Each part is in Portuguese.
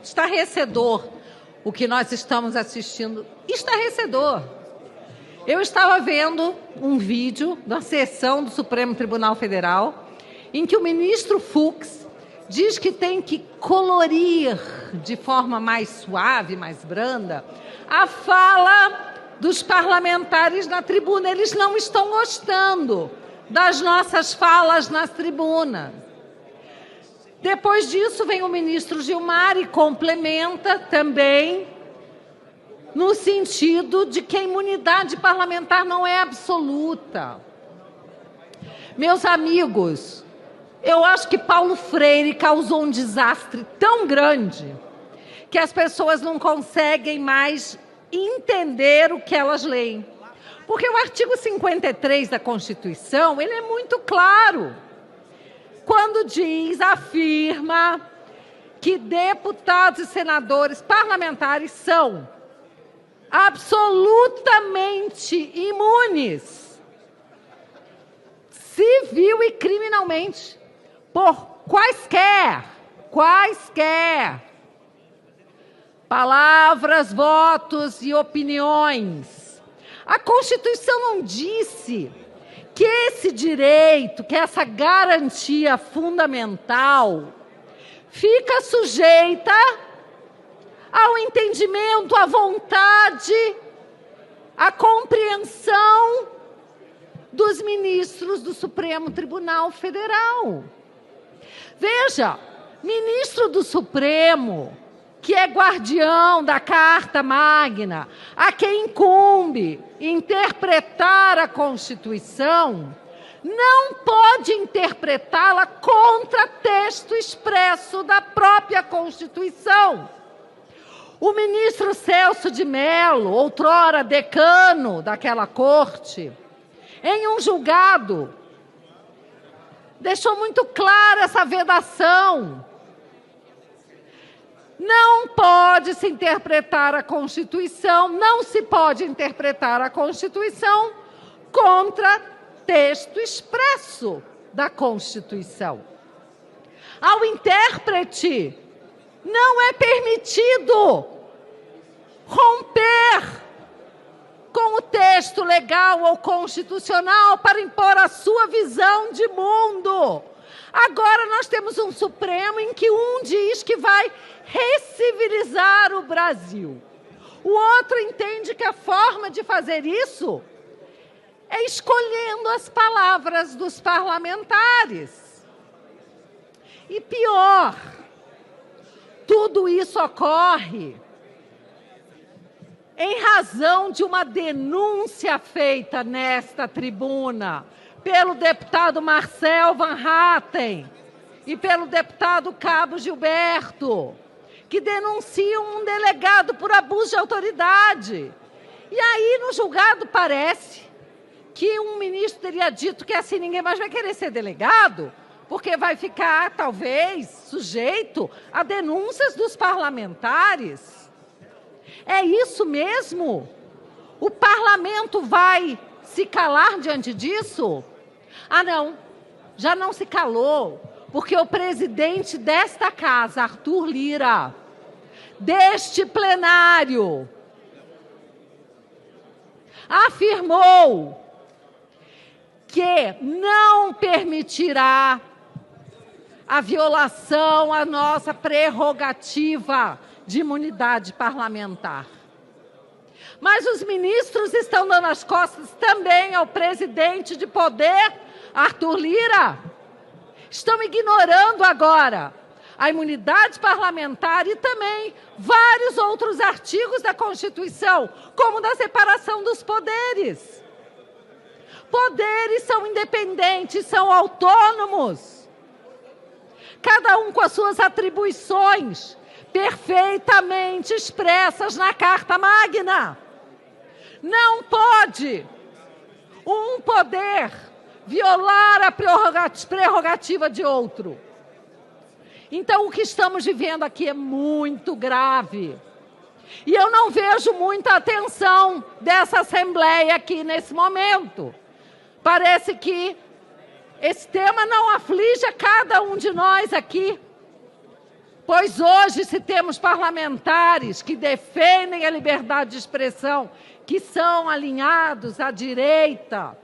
Estarrecedor o que nós estamos assistindo. Estarrecedor. Eu estava vendo um vídeo da sessão do Supremo Tribunal Federal em que o ministro Fux diz que tem que colorir de forma mais suave, mais branda, a fala dos parlamentares na tribuna. Eles não estão gostando das nossas falas nas tribunas. Depois disso, vem o ministro Gilmar e complementa também no sentido de que a imunidade parlamentar não é absoluta. Meus amigos, eu acho que Paulo Freire causou um desastre tão grande que as pessoas não conseguem mais entender o que elas leem. Porque o artigo 53 da Constituição, ele é muito claro. Quando afirma que deputados e senadores parlamentares são absolutamente imunes, civil e criminalmente, por quaisquer palavras, votos e opiniões. A Constituição não disse que esse direito, que essa garantia fundamental, fica sujeita ao entendimento, à vontade, à compreensão dos ministros do Supremo Tribunal Federal. Veja, ministro do Supremo, que é guardião da Carta Magna, a quem incumbe interpretar a Constituição, não pode interpretá-la contra texto expresso da própria Constituição. O ministro Celso de Mello, outrora decano daquela corte, em um julgado, deixou muito clara essa vedação. Não pode se interpretar a Constituição, não se pode interpretar a Constituição contra texto expresso da Constituição. Ao intérprete, não é permitido romper com o texto legal ou constitucional para impor a sua visão de mundo. Agora nós temos um Supremo em que um diz que vai recivilizar o Brasil. O outro entende que a forma de fazer isso é escolhendo as palavras dos parlamentares. E pior, tudo isso ocorre em razão de uma denúncia feita nesta tribuna pelo deputado Marcel Van Hatten e pelo deputado Cabo Gilberto, que denunciam um delegado por abuso de autoridade. E aí, no julgado, parece que um ministro teria dito que assim ninguém mais vai querer ser delegado, porque vai ficar, talvez, sujeito a denúncias dos parlamentares. É isso mesmo? O parlamento vai se calar diante disso? Ah, não, já não se calou, porque o presidente desta casa, Arthur Lira, deste plenário, afirmou que não permitirá a violação à nossa prerrogativa de imunidade parlamentar. Mas os ministros estão dando as costas também ao presidente de poder, Arthur Lira. Estão ignorando agora a imunidade parlamentar e também vários outros artigos da Constituição, como da separação dos poderes. Poderes são independentes, são autônomos, cada um com as suas atribuições perfeitamente expressas na Carta Magna. Não pode um poder violar a prerrogativa de outro. Então, o que estamos vivendo aqui é muito grave. E eu não vejo muita atenção dessa Assembleia aqui nesse momento. Parece que esse tema não aflige a cada um de nós aqui. Pois hoje, se temos parlamentares que defendem a liberdade de expressão, que são alinhados à direita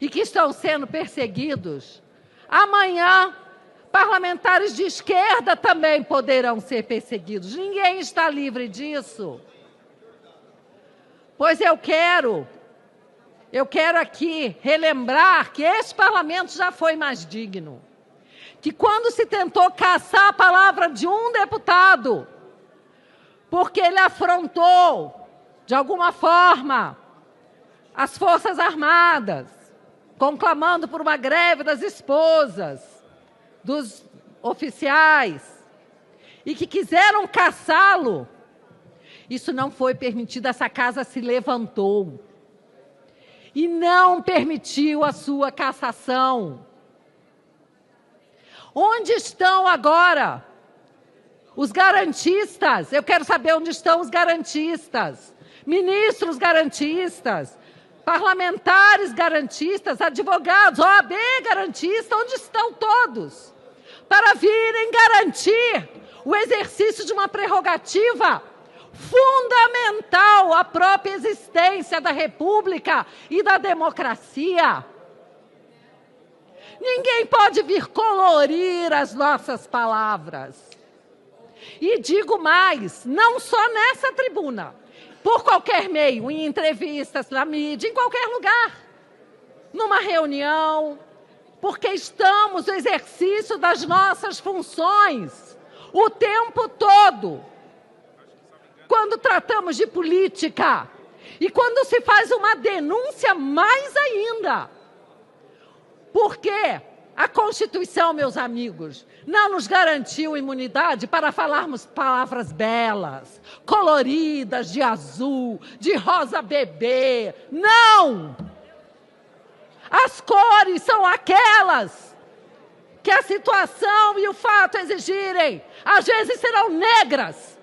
e que estão sendo perseguidos, amanhã parlamentares de esquerda também poderão ser perseguidos. Ninguém está livre disso. Pois eu quero aqui relembrar que esse parlamento já foi mais digno. Que quando se tentou caçar a palavra de um deputado, porque ele afrontou, de alguma forma, as Forças Armadas, conclamando por uma greve das esposas, dos oficiais, e que quiseram caçá-lo, isso não foi permitido, essa casa se levantou e não permitiu a sua cassação. Onde estão agora os garantistas? Eu quero saber onde estão os garantistas, ministros garantistas, parlamentares garantistas, advogados, OAB garantista, onde estão todos? Para virem garantir o exercício de uma prerrogativa fundamental à própria existência da República e da democracia. Ninguém pode vir colorir as nossas palavras. E digo mais, não só nessa tribuna, por qualquer meio, em entrevistas, na mídia, em qualquer lugar, numa reunião, porque estamos no exercício das nossas funções o tempo todo. Quando tratamos de política e quando se faz uma denúncia, mais ainda. Porque a Constituição, meus amigos, não nos garantiu imunidade para falarmos palavras belas, coloridas, de azul, de rosa bebê. Não! As cores são aquelas que a situação e o fato exigirem. Às vezes serão negras.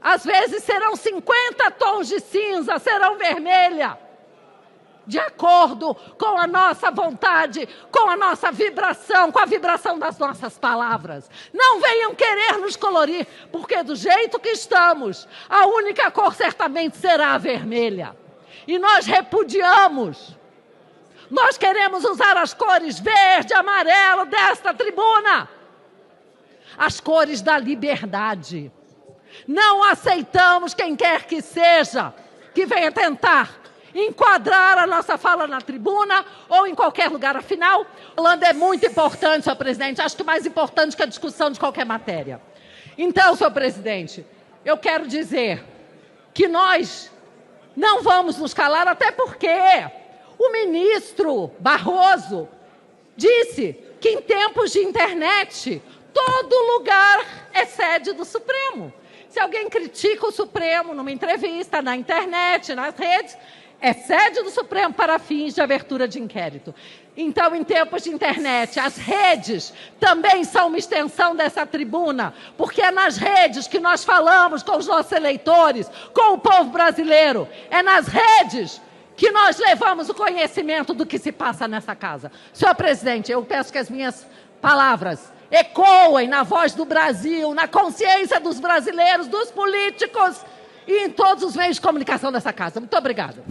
Às vezes serão 50 tons de cinza, serão vermelha. De acordo com a nossa vontade, com a nossa vibração, com a vibração das nossas palavras. Não venham querer nos colorir, porque do jeito que estamos, a única cor certamente será a vermelha. E nós repudiamos. Nós queremos usar as cores verde, amarelo desta tribuna. As cores da liberdade. Não aceitamos quem quer que seja, que venha tentar enquadrar a nossa fala na tribuna ou em qualquer lugar. Afinal, a Holanda é muito importante, senhor presidente. Acho que mais importante que a discussão de qualquer matéria. Então, senhor presidente, eu quero dizer que nós não vamos nos calar, até porque o ministro Barroso disse que em tempos de internet, todo lugar é sede do Supremo. Se alguém critica o Supremo numa entrevista, na internet, nas redes, é sede do Supremo para fins de abertura de inquérito. Então, em tempos de internet, as redes também são uma extensão dessa tribuna, porque é nas redes que nós falamos com os nossos eleitores, com o povo brasileiro. É nas redes que nós levamos o conhecimento do que se passa nessa casa. Senhor presidente, eu peço que as minhas palavras ecoem na voz do Brasil, na consciência dos brasileiros, dos políticos e em todos os meios de comunicação dessa casa. Muito obrigada.